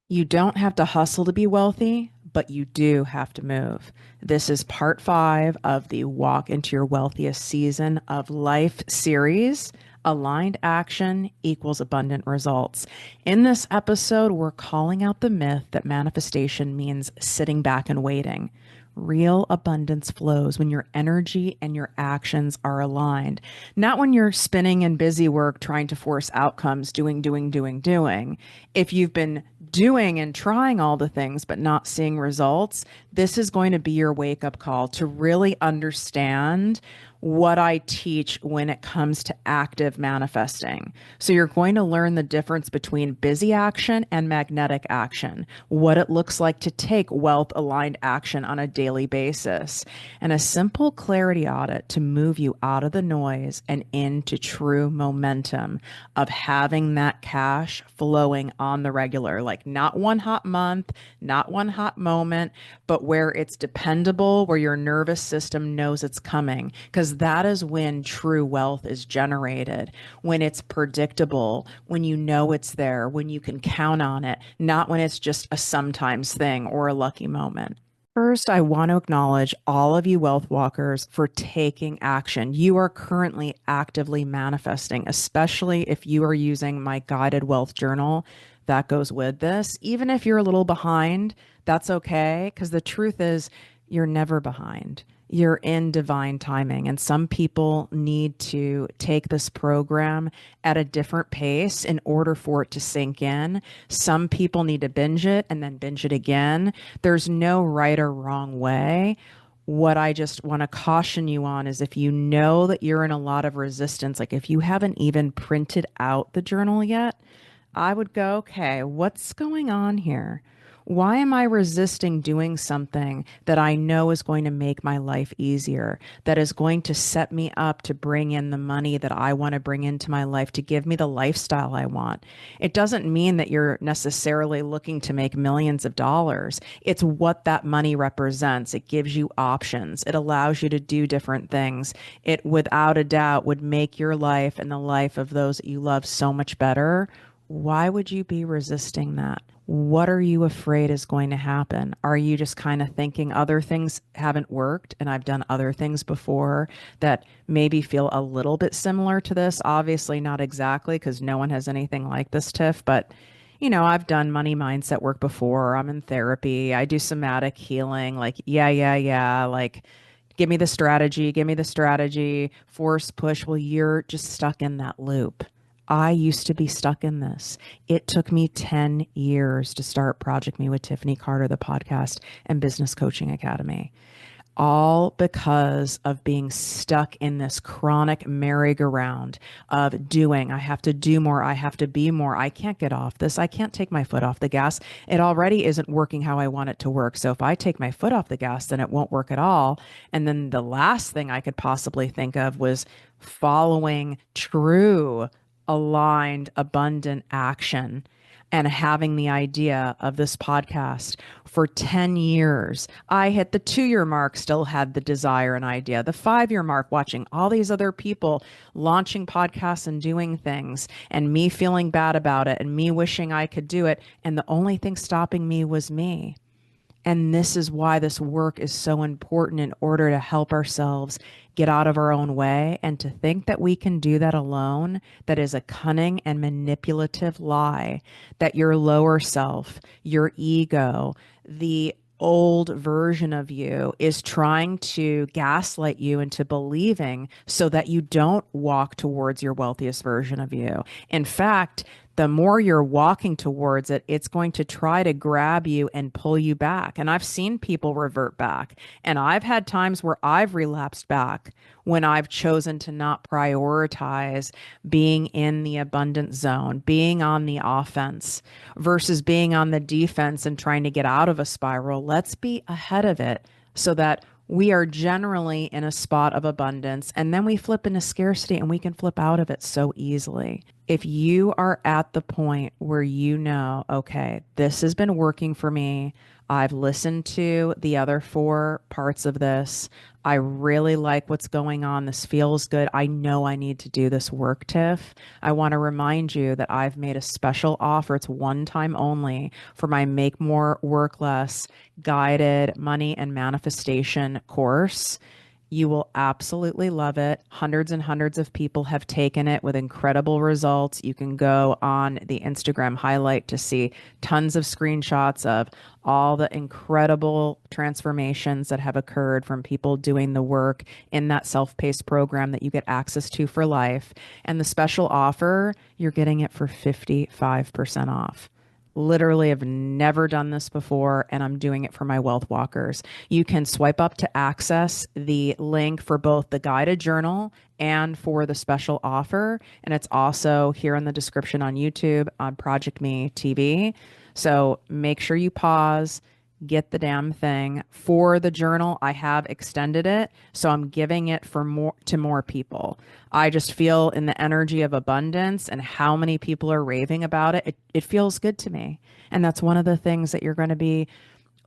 You don't have to hustle to be wealthy, but you do have to move. This is part 5 of the Walk into Your Wealthiest Season of Life series. Aligned action equals abundant results. In this episode, we're calling out the myth that manifestation means sitting back and waiting. Real abundance flows when your energy and your actions are aligned, not when you're spinning in busy work trying to force outcomes, doing. If you've been doing and trying all the things but not seeing results, this is going to be your wake up call to really understand what I teach when it comes to active manifesting. So you're going to learn the difference between busy action and magnetic action, what it looks like to take wealth aligned action on a daily basis, and a simple clarity audit to move you out of the noise and into true momentum of having that cash flowing on the regular, like not one hot month, not one hot moment, but where it's dependable, where your nervous system knows it's coming. Because that is when true wealth is generated, when it's predictable, when you know it's there, when you can count on it, not when it's just a sometimes thing or a lucky moment. First, I want to acknowledge all of you wealth walkers for taking action. You are currently actively manifesting, especially if you are using my guided wealth journal that goes with this. Even if you're a little behind, that's okay, because the truth is, you're never behind. You're in divine timing. And some people need to take this program at a different pace in order for it to sink in. Some people need to binge it and then binge it again. There's no right or wrong way. What I just want to caution you on is if you know that you're in a lot of resistance, like if you haven't even printed out the journal yet, I would go, okay, what's going on here? Why am I resisting doing something that I know is going to make my life easier, that is going to set me up to bring in the money that I want to bring into my life, to give me the lifestyle I want? It doesn't mean that you're necessarily looking to make millions of dollars. It's what that money represents. It gives you options. It allows you to do different things. It, without a doubt, would make your life and the life of those that you love so much better. Why would you be resisting that? What are you afraid is going to happen? Are you just kind of thinking other things haven't worked and I've done other things before that maybe feel a little bit similar to this? Obviously, not exactly, because no one has anything like this, Tiff, but I've done money mindset work before. I'm in therapy. I do somatic healing. Like, yeah. Like, give me the strategy, force push. Well, you're just stuck in that loop. I used to be stuck in this. It took me 10 years to start Project Me with Tiffany Carter, the podcast and business coaching academy, all because of being stuck in this chronic merry-go-round of doing. I have to do more. I have to be more. I can't get off this. I can't take my foot off the gas. It already isn't working how I want it to work. So if I take my foot off the gas, then it won't work at all. And then the last thing I could possibly think of was following true aligned, abundant action and having the idea of this podcast for 10 years. I hit the 2 year mark, still had the desire and idea. The 5 year mark, watching all these other people launching podcasts and doing things, and me feeling bad about it and me wishing I could do it. And the only thing stopping me was me. And this is why this work is so important, in order to help ourselves get out of our own way. And to think that we can do that alone, that is a cunning and manipulative lie that your lower self, your ego, the old version of you is trying to gaslight you into believing so that you don't walk towards your wealthiest version of you. In fact, the more you're walking towards it, it's going to try to grab you and pull you back. And I've seen people revert back. And I've had times where I've relapsed back when I've chosen to not prioritize being in the abundant zone, being on the offense versus being on the defense and trying to get out of a spiral. Let's be ahead of it so that we are generally in a spot of abundance, and then we flip into scarcity and we can flip out of it so easily. If you are at the point where you know, okay, this has been working for me, I've listened to the other four parts of this. I really like what's going on. This feels good. I know I need to do this work, Tiff. I want to remind you that I've made a special offer. It's one time only for my Make More, Work Less guided money and manifestation course. You will absolutely love it. Hundreds and hundreds of people have taken it with incredible results. You can go on the Instagram highlight to see tons of screenshots of all the incredible transformations that have occurred from people doing the work in that self-paced program that you get access to for life. And the special offer, you're getting it for 55% off. Literally have never done this before, and I'm doing it for my wealth walkers. You can swipe up to access the link for both the guided journal and for the special offer. And it's also here in the description on YouTube on ProjectME TV. So make sure you pause, get the damn thing. For the journal, I have extended it, so I'm giving it for more to more people. I just feel in the energy of abundance and how many people are raving about it. It feels good to me. And that's one of the things that you're going to be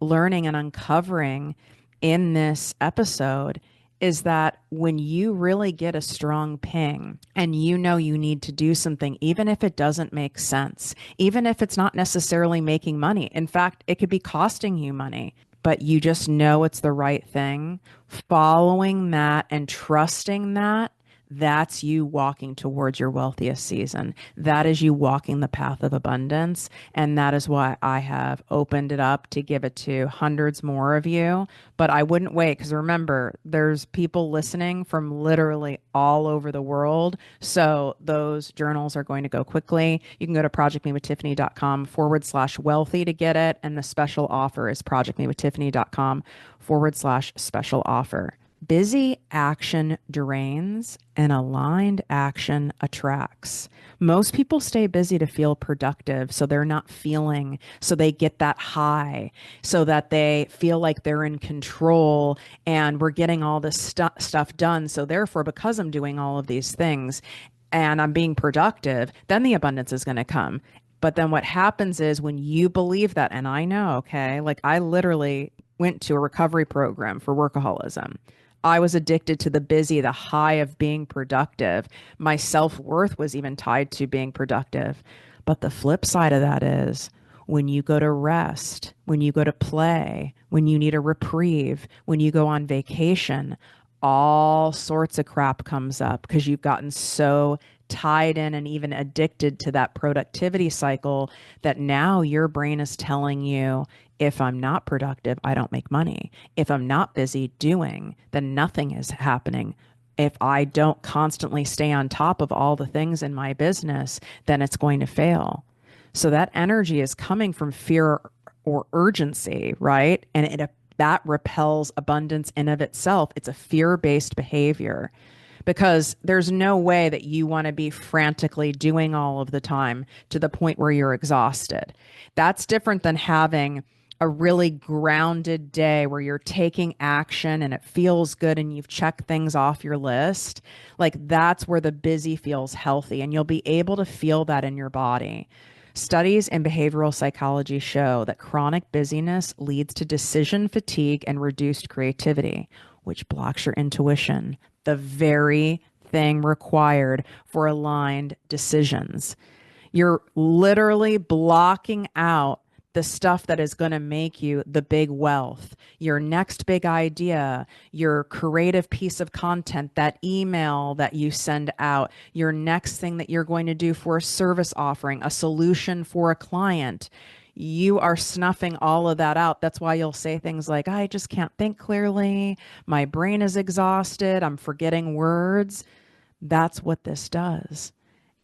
learning and uncovering in this episode is that when you really get a strong ping and you know you need to do something, even if it doesn't make sense, even if it's not necessarily making money, in fact, it could be costing you money, but you just know it's the right thing, following that and trusting that, that's you walking towards your wealthiest season. That is you walking the path of abundance. And that is why I have opened it up to give it to hundreds more of you. But I wouldn't wait because remember, there's people listening from literally all over the world. So those journals are going to go quickly. You can go to projectmewithtiffany.com/wealthy to get it. And the special offer is projectmewithtiffany.com/special offer. Busy action drains and aligned action attracts. Most people stay busy to feel productive, so they're not feeling, so they get that high, so that they feel like they're in control and we're getting all this stuff done. So, therefore, because I'm doing all of these things and I'm being productive, then the abundance is going to come. But then what happens is when you believe that, and I know, okay, like I literally went to a recovery program for workaholism. I was addicted to the busy, the high of being productive. My self-worth was even tied to being productive. But the flip side of that is when you go to rest, when you go to play, when you need a reprieve, when you go on vacation, all sorts of crap comes up because you've gotten so tied in and even addicted to that productivity cycle that now your brain is telling you, if I'm not productive, I don't make money. If I'm not busy doing, then nothing is happening. If I don't constantly stay on top of all the things in my business, then it's going to fail. So that energy is coming from fear or urgency, right? And that repels abundance in of itself. It's a fear-based behavior because there's no way that you want to be frantically doing all of the time to the point where you're exhausted. That's different than having a really grounded day where you're taking action and it feels good and you've checked things off your list. Like that's where the busy feels healthy and you'll be able to feel that in your body. Studies in behavioral psychology show that chronic busyness leads to decision fatigue and reduced creativity, which blocks your intuition, the very thing required for aligned decisions. You're literally blocking out the stuff that is going to make you the big wealth, your next big idea, your creative piece of content, that email that you send out, your next thing that you're going to do for a service offering, a solution for a client. You are snuffing all of that out. That's why you'll say things like, I just can't think clearly. My brain is exhausted. I'm forgetting words. That's what this does.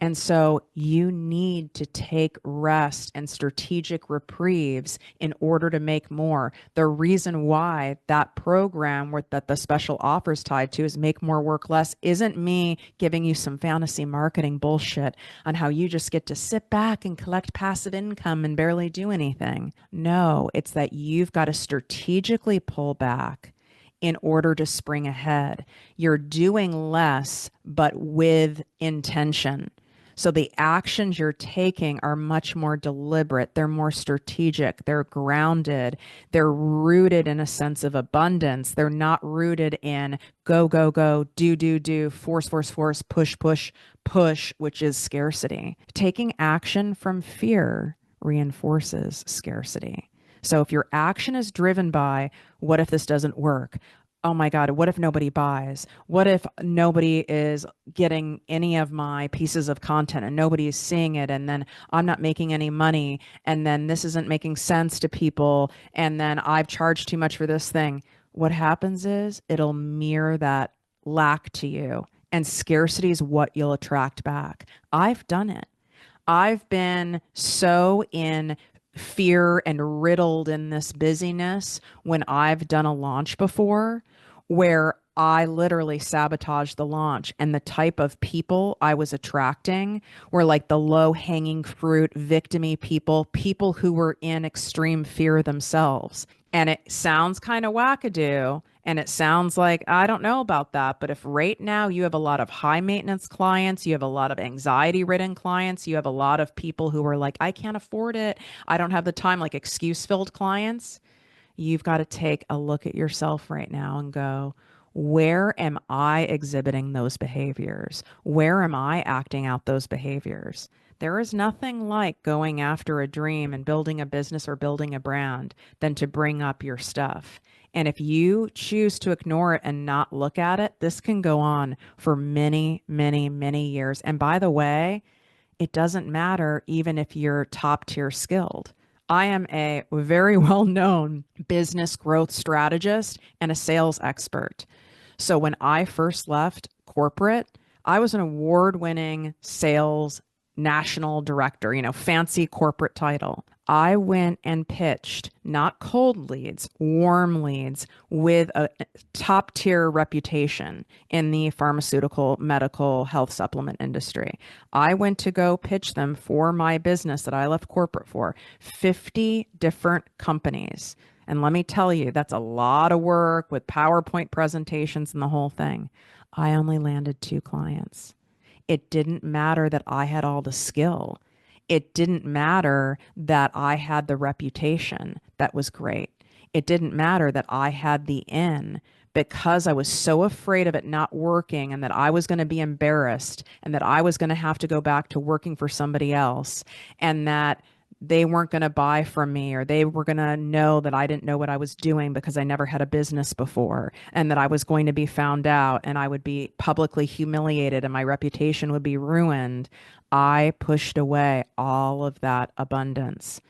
And so you need to take rest and strategic reprieves in order to make more. The reason why that program that the special offer is tied to is Make More, Work Less isn't me giving you some fantasy marketing bullshit on how you just get to sit back and collect passive income and barely do anything. No, it's that you've got to strategically pull back in order to spring ahead. You're doing less, but with intention. So the actions you're taking are much more deliberate. They're more strategic. They're grounded. They're rooted in a sense of abundance. They're not rooted in go, go, go, do, force, force, force, push, push, push, which is scarcity. Taking action from fear reinforces scarcity. So if your action is driven by, what if this doesn't work? Oh my God, what if nobody buys? What if nobody is getting any of my pieces of content and nobody is seeing it? And then I'm not making any money. And then this isn't making sense to people. And then I've charged too much for this thing. What happens is it'll mirror that lack to you. And scarcity is what you'll attract back. I've done it. I've been so in fear and riddled in this busyness when I've done a launch before where I literally sabotaged the launch, and the type of people I was attracting were like the low hanging fruit, victimy people, people who were in extreme fear themselves. And it sounds kind of wackadoo. And it sounds like, I don't know about that. But if right now you have a lot of high maintenance clients, you have a lot of anxiety ridden clients, you have a lot of people who are like, I can't afford it, I don't have the time, like excuse filled clients, you've got to take a look at yourself right now and go, where am I exhibiting those behaviors? Where am I acting out those behaviors? There is nothing like going after a dream and building a business or building a brand than to bring up your stuff. And if you choose to ignore it and not look at it, this can go on for many, many, many years. And by the way, it doesn't matter even if you're top tier skilled. I am a very well known business growth strategist and a sales expert. So when I first left corporate, I was an award winning sales national director, fancy corporate title. I went and pitched not cold leads, warm leads with a top tier reputation in the pharmaceutical, medical, health supplement industry. I went to go pitch them for my business that I left corporate for 50 different companies. And let me tell you, that's a lot of work with PowerPoint presentations and the whole thing. I only landed 2 clients. It didn't matter that I had all the skill. It didn't matter that I had the reputation that was great. It didn't matter that I had the in, because I was so afraid of it not working and that I was going to be embarrassed and that I was going to have to go back to working for somebody else and that they weren't going to buy from me, or they were going to know that I didn't know what I was doing because I never had a business before, and that I was going to be found out and I would be publicly humiliated and my reputation would be ruined. I pushed away all of that abundance.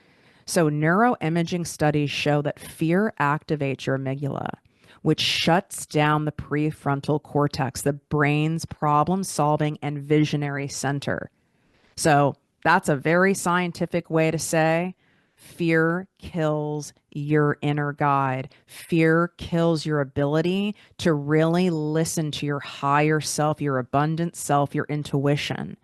So neuroimaging studies show that fear activates your amygdala, which shuts down the prefrontal cortex, the brain's problem solving and visionary center. So that's a very scientific way to say fear kills your inner guide. Fear kills your ability to really listen to your higher self, your abundant self, your intuition.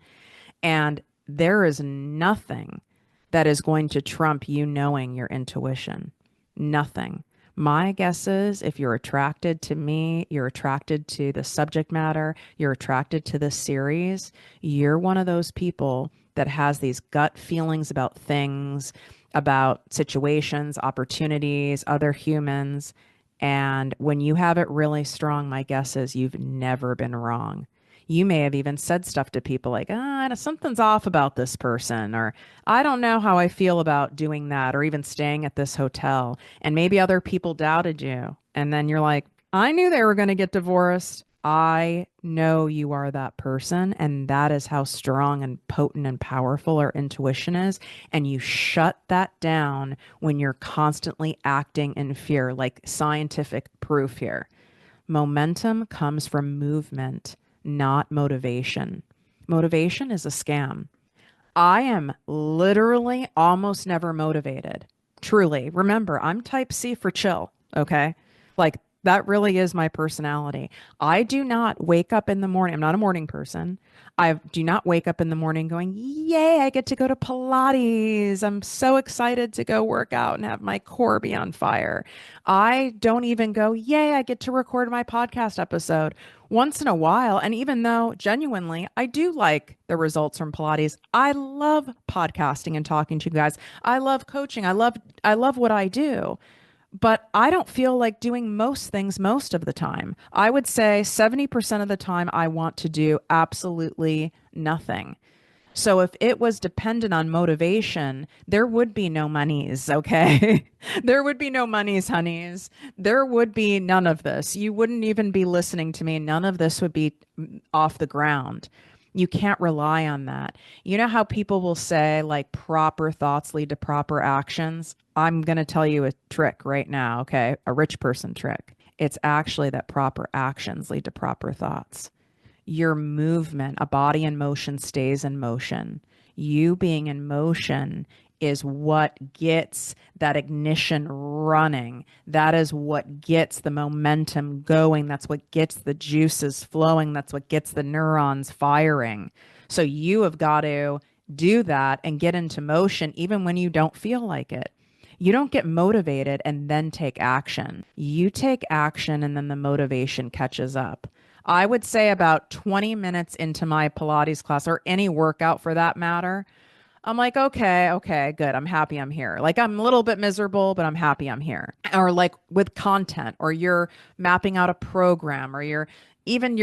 And there is nothing that is going to trump you knowing your intuition. Nothing. My guess is if you're attracted to me, you're attracted to the subject matter, you're attracted to this series, you're one of those people that has these gut feelings about things, about situations, opportunities, other humans. And when you have it really strong, my guess is you've never been wrong. You may have even said stuff to people like, something's off about this person, or I don't know how I feel about doing that, or even staying at this hotel. And maybe other people doubted you. And then you're like, I knew they were going to get divorced. I know you are that person. And that is how strong and potent and powerful our intuition is. And you shut that down when you're constantly acting in fear, like scientific proof here. Momentum comes from movement, not motivation. Motivation is a scam. I am literally almost never motivated. Truly. Remember, I'm type C for chill, okay? Like That really is my personality. I do not wake up in the morning. I'm not a morning person. I do not wake up in the morning going, yay, I get to go to Pilates. I'm so excited to go work out and have my core be on fire. I don't even go, yay, I get to record my podcast episode once in a while. And even though genuinely I do like the results from Pilates, I love podcasting and talking to you guys. I love coaching. I love what I do, but I don't feel like doing most things most of the time. I would say 70% of the time I want to do absolutely nothing. So if it was dependent on motivation, there would be no monies, okay? There would be no monies, honeys. There would be none of this. You wouldn't even be listening to me. None of this would be off the ground. You can't rely on that. You know how people will say, like, proper thoughts lead to proper actions? I'm going to tell you a trick right now, okay? A rich person trick. It's actually that proper actions lead to proper thoughts. Your movement, a body in motion stays in motion. You being in motion is what gets that ignition running. That is what gets the momentum going. That's what gets the juices flowing. That's what gets the neurons firing. So you have got to do that and get into motion even when you don't feel like it. You don't get motivated and then take action. You take action and then the motivation catches up. I would say about 20 minutes into my Pilates class or any workout for that matter, I'm like, okay, good. I'm happy I'm here. Like, I'm a little bit miserable, but I'm happy I'm here. Or like with content, or you're mapping out a program, or you're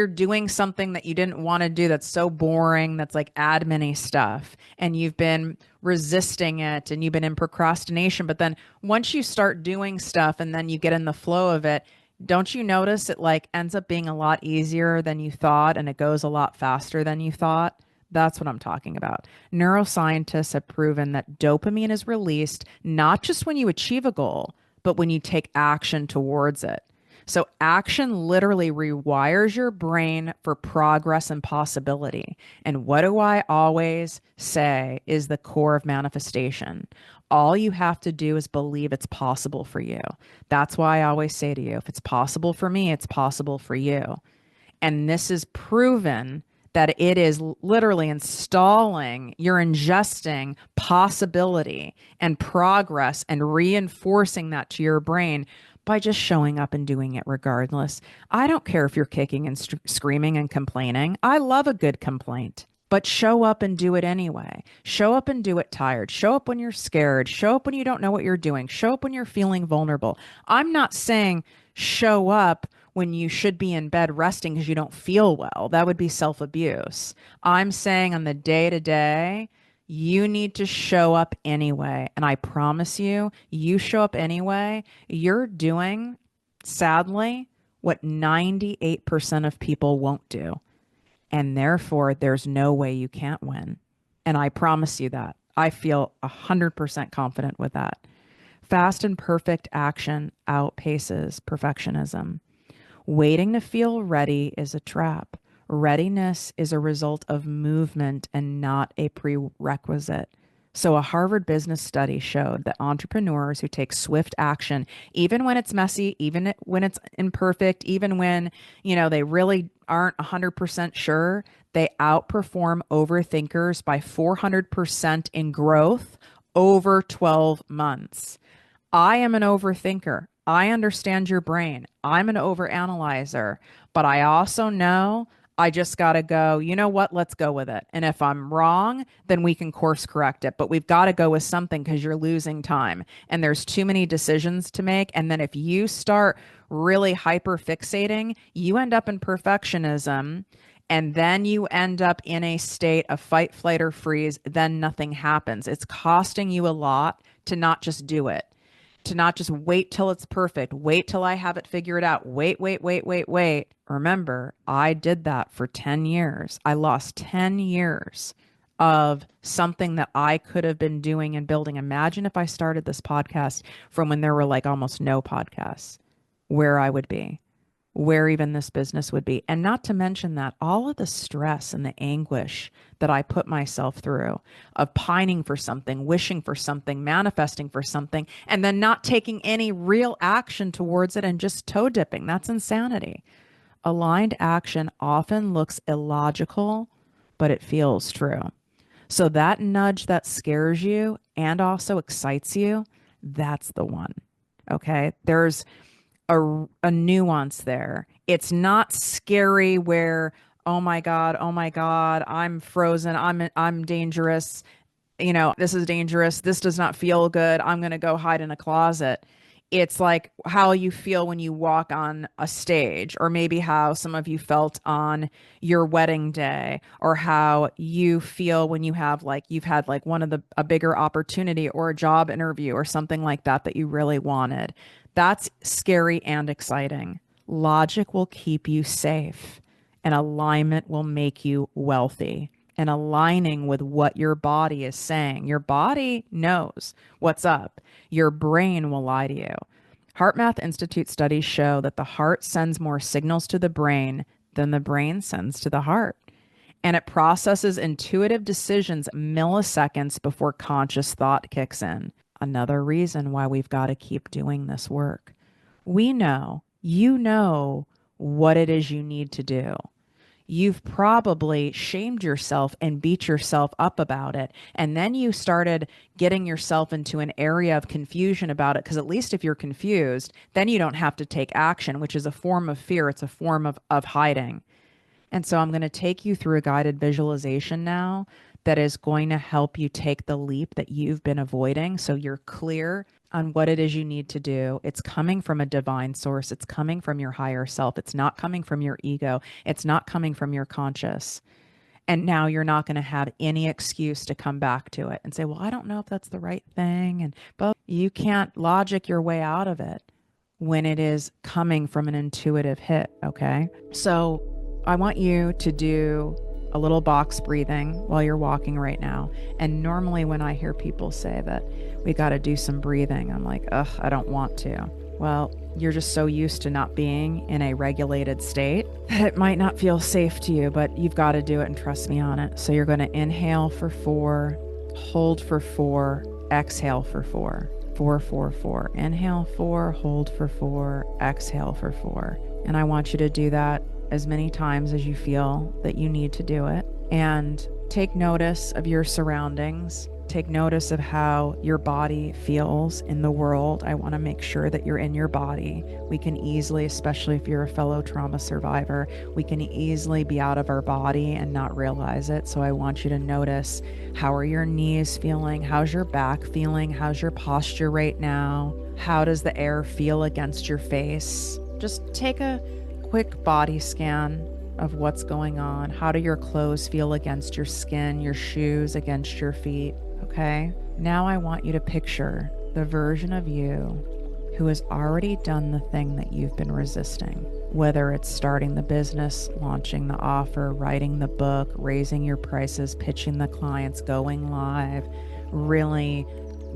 doing something that you didn't want to do that's so boring, that's like admin-y stuff, and you've been resisting it and you've been in procrastination. But then once you start doing stuff and then you get in the flow of it, don't you notice it like ends up being a lot easier than you thought and it goes a lot faster than you thought? That's what I'm talking about. Neuroscientists have proven that dopamine is released not just when you achieve a goal, but when you take action towards it. So action literally rewires your brain for progress and possibility. And what do I always say is the core of manifestation? All you have to do is believe it's possible for you. That's why I always say to you, if it's possible for me, it's possible for you. And this is proven that it is literally installing, you're ingesting possibility and progress and reinforcing that to your brain by just showing up and doing it regardless. I don't care if you're kicking and screaming and complaining. I love a good complaint. But show up and do it anyway. Show up and do it tired. Show up when you're scared. Show up when you don't know what you're doing. Show up when you're feeling vulnerable. I'm not saying show up when you should be in bed resting because you don't feel well. That would be self-abuse. I'm saying on the day to day, you need to show up anyway. And I promise you, you show up anyway, you're doing, sadly, what 98% of people won't do. And therefore, there's no way you can't win. And I promise you that. I feel 100% confident with that. Fast and perfect action outpaces perfectionism. Waiting to feel ready is a trap. Readiness is a result of movement and not a prerequisite. So a Harvard business study showed that entrepreneurs who take swift action, even when it's messy, even when it's imperfect, even when, they really aren't 100% sure, they outperform overthinkers by 400% in growth over 12 months. I am an overthinker. I understand your brain. I'm an overanalyzer, but I also know I just got to go, you know what? Let's go with it. And if I'm wrong, then we can course correct it. But we've got to go with something because you're losing time and there's too many decisions to make. And then if you start really hyper fixating, you end up in perfectionism. And then you end up in a state of fight, flight, or freeze. Then nothing happens. It's costing you a lot to not just do it, to not just wait till it's perfect, wait till I have it figured out, wait. Remember, I did that for 10 years. I lost 10 years of something that I could have been doing and building. Imagine if I started this podcast from when there were like almost no podcasts, where I would be. where even this business would be. And not to mention that all of the stress and the anguish that I put myself through of pining for something, wishing for something, manifesting for something, and then not taking any real action towards it and just toe dipping. That's insanity. Aligned action often looks illogical, but it feels true. So that nudge that scares you and also excites you, that's the one. Okay. There's a nuance there. It's not scary where, oh my God, I'm frozen. I'm dangerous. You know, this is dangerous. This does not feel good. I'm going to go hide in a closet. It's like how you feel when you walk on a stage, or maybe how some of you felt on your wedding day, or how you feel when you have like you've had like one of a bigger opportunity or a job interview or something like that that you really wanted. That's scary and exciting. Logic will keep you safe, and alignment will make you wealthy. And aligning with what your body is saying. Your body knows what's up. Your brain will lie to you. HeartMath Institute studies show that the heart sends more signals to the brain than the brain sends to the heart. And it processes intuitive decisions milliseconds before conscious thought kicks in. Another reason why we've got to keep doing this work. We know, you know what it is you need to do. You've probably shamed yourself and beat yourself up about it. And then you started getting yourself into an area of confusion about it. Because at least if you're confused, then you don't have to take action, which is a form of fear. It's a form of hiding. And so I'm going to take you through a guided visualization now that is going to help you take the leap that you've been avoiding. So you're clear on what it is you need to do. It's coming from a divine source. It's coming from your higher self. It's not coming from your ego. It's not coming from your conscious. And now you're not going to have any excuse to come back to it and say, well, I don't know if that's the right thing. But you can't logic your way out of it when it is coming from an intuitive hit. Okay. So I want you to do a little box breathing while you're walking right now. And normally when I hear people say that we got to do some breathing, I'm like, ugh, I don't want to. Well, you're just so used to not being in a regulated state that it might not feel safe to you, but you've got to do it and trust me on it. So you're going to inhale for 4, hold for 4, exhale for 4. 4, 4, 4. Inhale 4, hold for 4, exhale for 4. And I want you to do that as many times as you feel that you need to do it. And take notice of your surroundings. Take notice of how your body feels in the world. I want to make sure that you're in your body. We can easily, especially if you're a fellow trauma survivor, we can easily be out of our body and not realize it. So I want you to notice, how are your knees feeling? How's your back feeling? How's your posture right now? How does the air feel against your face? Just take a quick body scan of what's going on. How do your clothes feel against your skin, your shoes against your feet? Okay. Now I want you to picture the version of you who has already done the thing that you've been resisting, whether it's starting the business, launching the offer, writing the book, raising your prices, pitching the clients, going live, really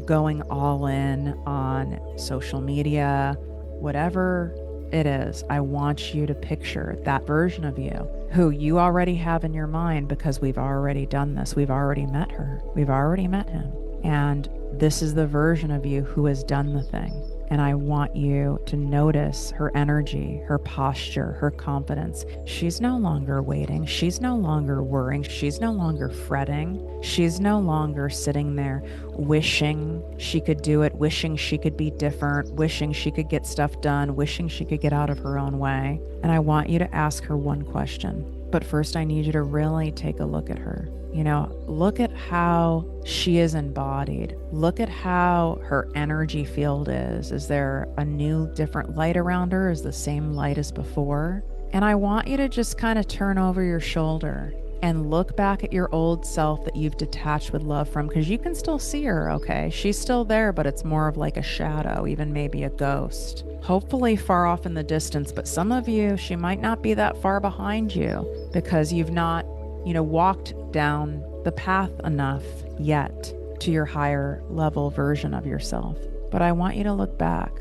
going all in on social media, whatever it is. I want you to picture that version of you who you already have in your mind, because we've already done this. We've already met her. We've already met him. And this is the version of you who has done the thing. And I want you to notice her energy, her posture, her confidence. She's no longer waiting. She's no longer worrying. She's no longer fretting. She's no longer sitting there wishing she could do it, wishing she could be different, wishing she could get stuff done, wishing she could get out of her own way. And I want you to ask her one question. But first, I need you to really take a look at her. You know, look at how she is embodied. Look at how her energy field is. Is there a new, different light around her? Is the same light as before? And I want you to just kind of turn over your shoulder and look back at your old self that you've detached with love from, because you can still see her, okay? She's still there, but it's more of like a shadow, even maybe a ghost. Hopefully far off in the distance, but some of you, she might not be that far behind you because you've not walked down the path enough yet to your higher level version of yourself. But I want you to look back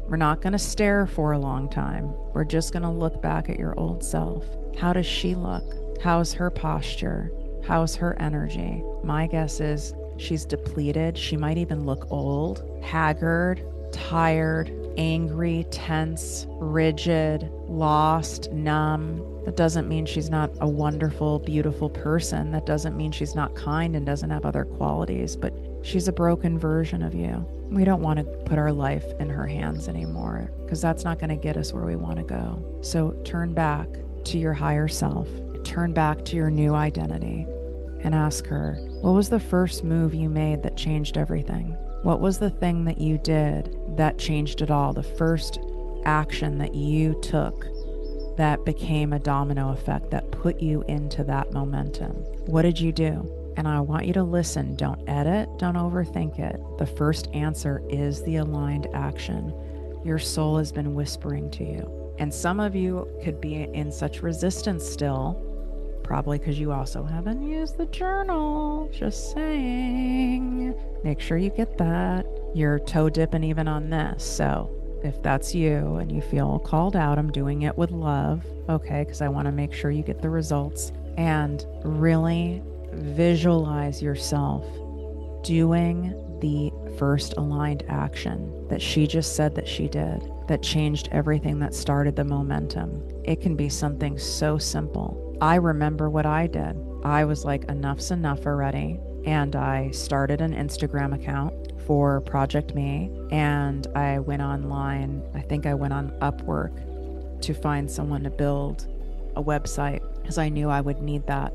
We're not going to stare for a long time. We're just going to look back at your old self. How does she look? How's her posture? How's her energy? My guess is she's depleted. She might even look old, haggard, tired, angry, tense, rigid, lost, numb. That doesn't mean she's not a wonderful, beautiful person. That doesn't mean she's not kind and doesn't have other qualities, but she's a broken version of you. We don't want to put our life in her hands anymore because that's not going to get us where we want to go. So turn back to your higher self. Turn back to your new identity and ask her, what was the first move you made that changed everything? What was the thing that you did that changed it all? The first action that you took that became a domino effect that put you into that momentum. What did you do? And I want you to listen. Don't edit. Don't overthink it. The first answer is the aligned action. Your soul has been whispering to you. And some of you could be in such resistance still, probably because you also haven't used the journal. Just saying. Make sure you get that. You're toe dipping even on this. So if that's you and you feel called out, I'm doing it with love, okay? Because I want to make sure you get the results. And really visualize yourself doing the first aligned action that she just said that she did, that changed everything, that started the momentum. It can be something so simple. I remember what I did. I was like, enough's enough already. And I started an Instagram account for ProjectME, and I went online. I think I went on Upwork to find someone to build a website because I knew I would need that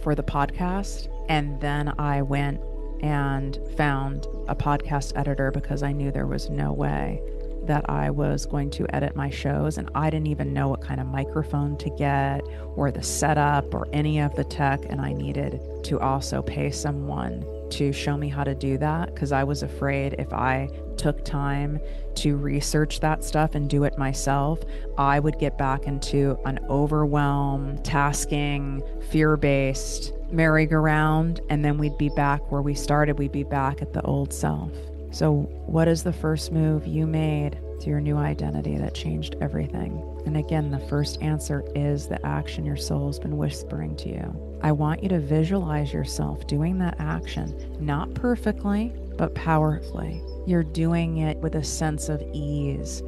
for the podcast. And then I went and found a podcast editor because I knew there was no way that I was going to edit my shows, and I didn't even know what kind of microphone to get or the setup or any of the tech, and I needed to also pay someone to show me how to do that because I was afraid if I took time to research that stuff and do it myself, I would get back into an overwhelm, tasking, fear-based merry-go-round, and then we'd be back where we started. We'd be back at the old self. So what is the first move you made to your new identity that changed everything? And again, the first answer is the action your soul's been whispering to you. I want you to visualize yourself doing that action, not perfectly, but powerfully. You're doing it with a sense of ease,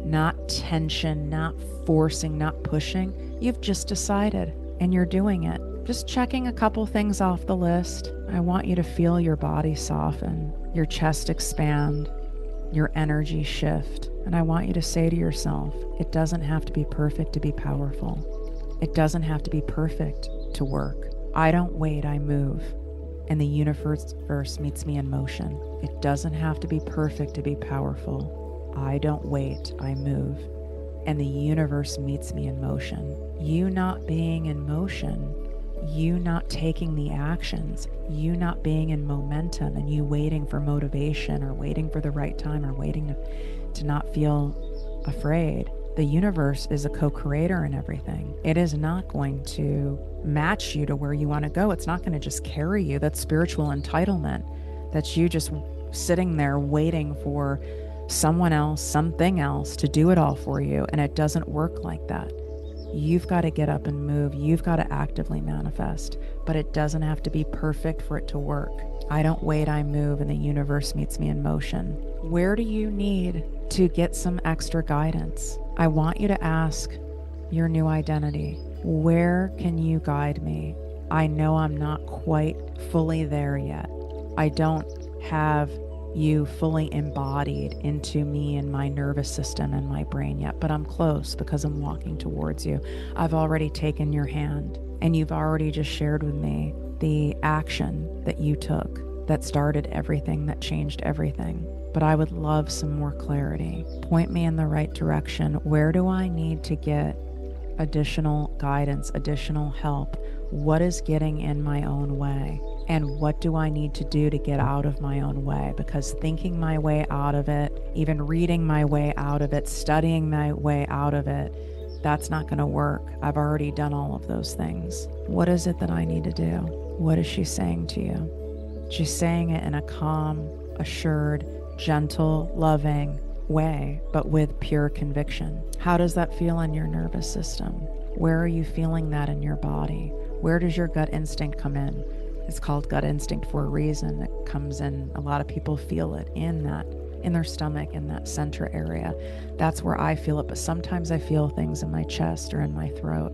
not tension, not forcing, not pushing. You've just decided and you're doing it. Just checking a couple things off the list. I want you to feel your body soften, your chest expand, your energy shift. And I want you to say to yourself, it doesn't have to be perfect to be powerful. It doesn't have to be perfect to work. I don't wait, I move. And the universe meets me in motion. It doesn't have to be perfect to be powerful. I don't wait, I move. And the universe meets me in motion. You not being in motion, you not taking the actions, you not being in momentum, and you waiting for motivation or waiting for the right time or waiting to not feel afraid. The universe is a co-creator in everything. It is not going to match you to where you want to go. It's not going to just carry you. That's spiritual entitlement. That's you just sitting there waiting for someone else, something else to do it all for you. And it doesn't work like that. You've got to get up and move. You've got to actively manifest, but it doesn't have to be perfect for it to work. I don't wait, I move, and the universe meets me in motion. Where do you need to get some extra guidance? I want you to ask your new identity, where can you guide me? I know I'm not quite fully there yet. I don't have you fully embodied into me and my nervous system and my brain yet, but I'm close because I'm walking towards you. I've already taken your hand and you've already just shared with me the action that you took that started everything, that changed everything. But I would love some more clarity. Point me in the right direction. Where do I need to get additional guidance, additional help? What is getting in my own way? And what do I need to do to get out of my own way? Because thinking my way out of it, even reading my way out of it, studying my way out of it, that's not going to work. I've already done all of those things. What is it that I need to do? What is she saying to you? She's saying it in a calm, assured, gentle, loving, way, but with pure conviction. How does that feel in your nervous system? Where are you feeling that in your body? Where does your gut instinct come in? It's called gut instinct for a reason. It comes in, a lot of people feel it in their stomach, in that center area. That's where I feel it, but sometimes I feel things in my chest or in my throat.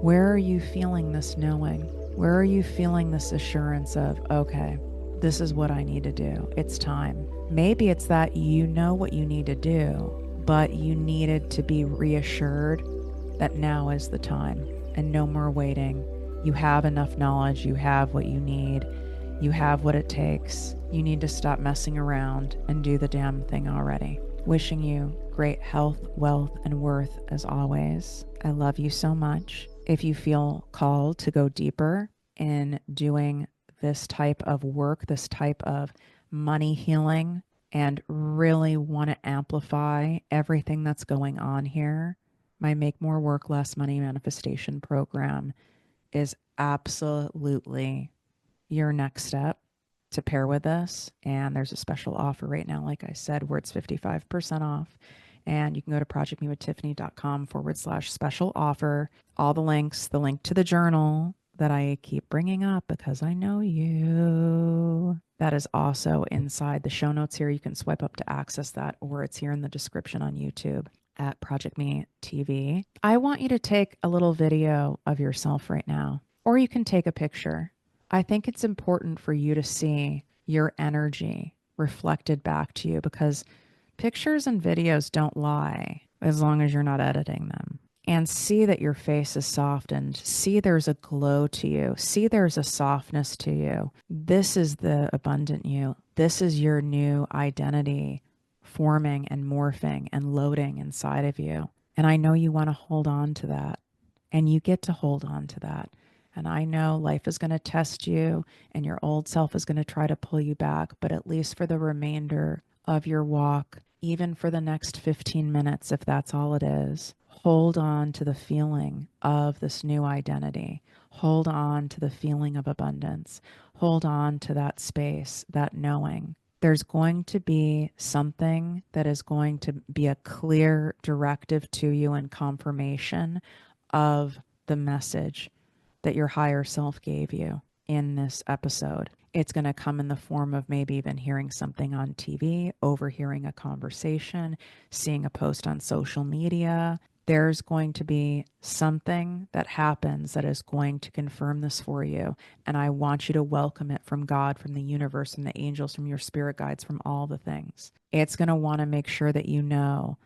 Where are you feeling this knowing? Where are you feeling this assurance of, okay, this is what I need to do. It's time. Maybe it's that you know what you need to do, but you needed to be reassured that now is the time and no more waiting. You have enough knowledge. You have what you need. You have what it takes. You need to stop messing around and do the damn thing already. Wishing you great health, wealth, and worth as always. I love you so much. If you feel called to go deeper in doing this type of work, this type of money healing, and really want to amplify everything that's going on here, my Make More Work Less Money manifestation program is absolutely your next step to pair with this. And there's a special offer right now, like I said, where it's 55% off. And you can go to projectmewithtiffany.com/special offer. All the links, the link to the journal that I keep bringing up because I know you. That is also inside the show notes here. You can swipe up to access that, or it's here in the description on YouTube at ProjectME TV. I want you to take a little video of yourself right now, or you can take a picture. I think it's important for you to see your energy reflected back to you because pictures and videos don't lie as long as you're not editing them. And see that your face is softened. See there's a glow to you. See there's a softness to you. This is the abundant you. This is your new identity forming and morphing and loading inside of you. And I know you want to hold on to that. And you get to hold on to that. And I know life is going to test you and your old self is going to try to pull you back. But at least for the remainder of your walk, even for the next 15 minutes, if that's all it is, hold on to the feeling of this new identity. Hold on to the feeling of abundance. Hold on to that space, that knowing. There's going to be something that is going to be a clear directive to you and confirmation of the message that your higher self gave you in this episode. It's going to come in the form of maybe even hearing something on TV, overhearing a conversation, seeing a post on social media. There's going to be something that happens that is going to confirm this for you. And I want you to welcome it from God, from the universe, from the angels, from your spirit guides, from all the things. It's going to want to make sure that you know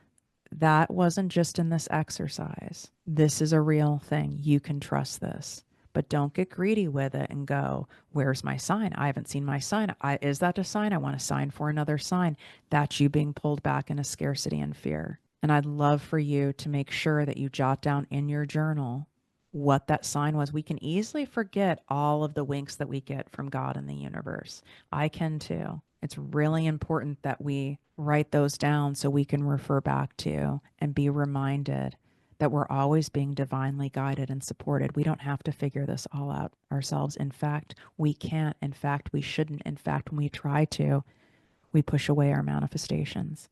that wasn't just in this exercise. This is a real thing. You can trust this. But don't get greedy with it and go, where's my sign? I haven't seen my sign. Is that a sign? I want to sign for another sign. That's you being pulled back into scarcity and fear. And I'd love for you to make sure that you jot down in your journal what that sign was. We can easily forget all of the winks that we get from God and the universe. I can too. It's really important that we write those down so we can refer back to and be reminded that we're always being divinely guided and supported. We don't have to figure this all out ourselves. In fact, we can't. In fact, we shouldn't. In fact, when we try to, we push away our manifestations.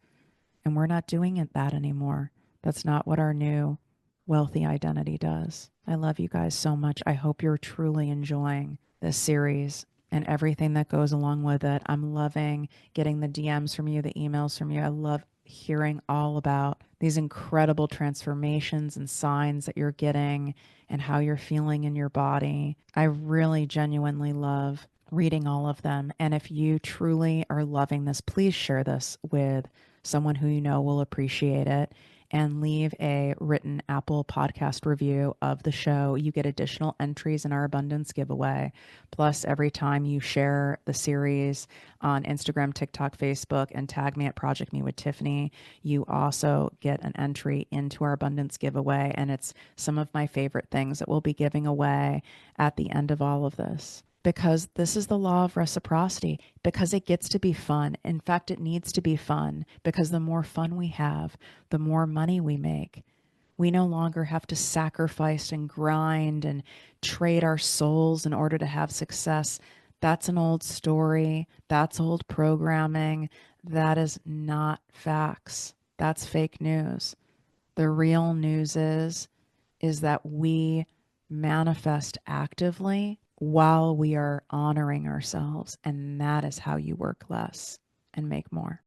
And we're not doing that anymore. That's not what our new wealthy identity does. I love you guys so much. I hope you're truly enjoying this series and everything that goes along with it. I'm loving getting the DMs from you, the emails from you. I love hearing all about these incredible transformations and signs that you're getting and how you're feeling in your body. I really genuinely love reading all of them. And if you truly are loving this, please share this with someone who you know will appreciate it, and leave a written Apple podcast review of the show. You get additional entries in our abundance giveaway. Plus, every time you share the series on Instagram, TikTok, Facebook, and tag me at Project Me with Tiffany, you also get an entry into our abundance giveaway. And it's some of my favorite things that we'll be giving away at the end of all of this. Because this is the law of reciprocity, because it gets to be fun. In fact, it needs to be fun, because the more fun we have, the more money we make. We no longer have to sacrifice and grind and trade our souls in order to have success. That's an old story. That's old programming. That is not facts. That's fake news. The real news is that we manifest actively while we are honoring ourselves, and that is how you work less and make more.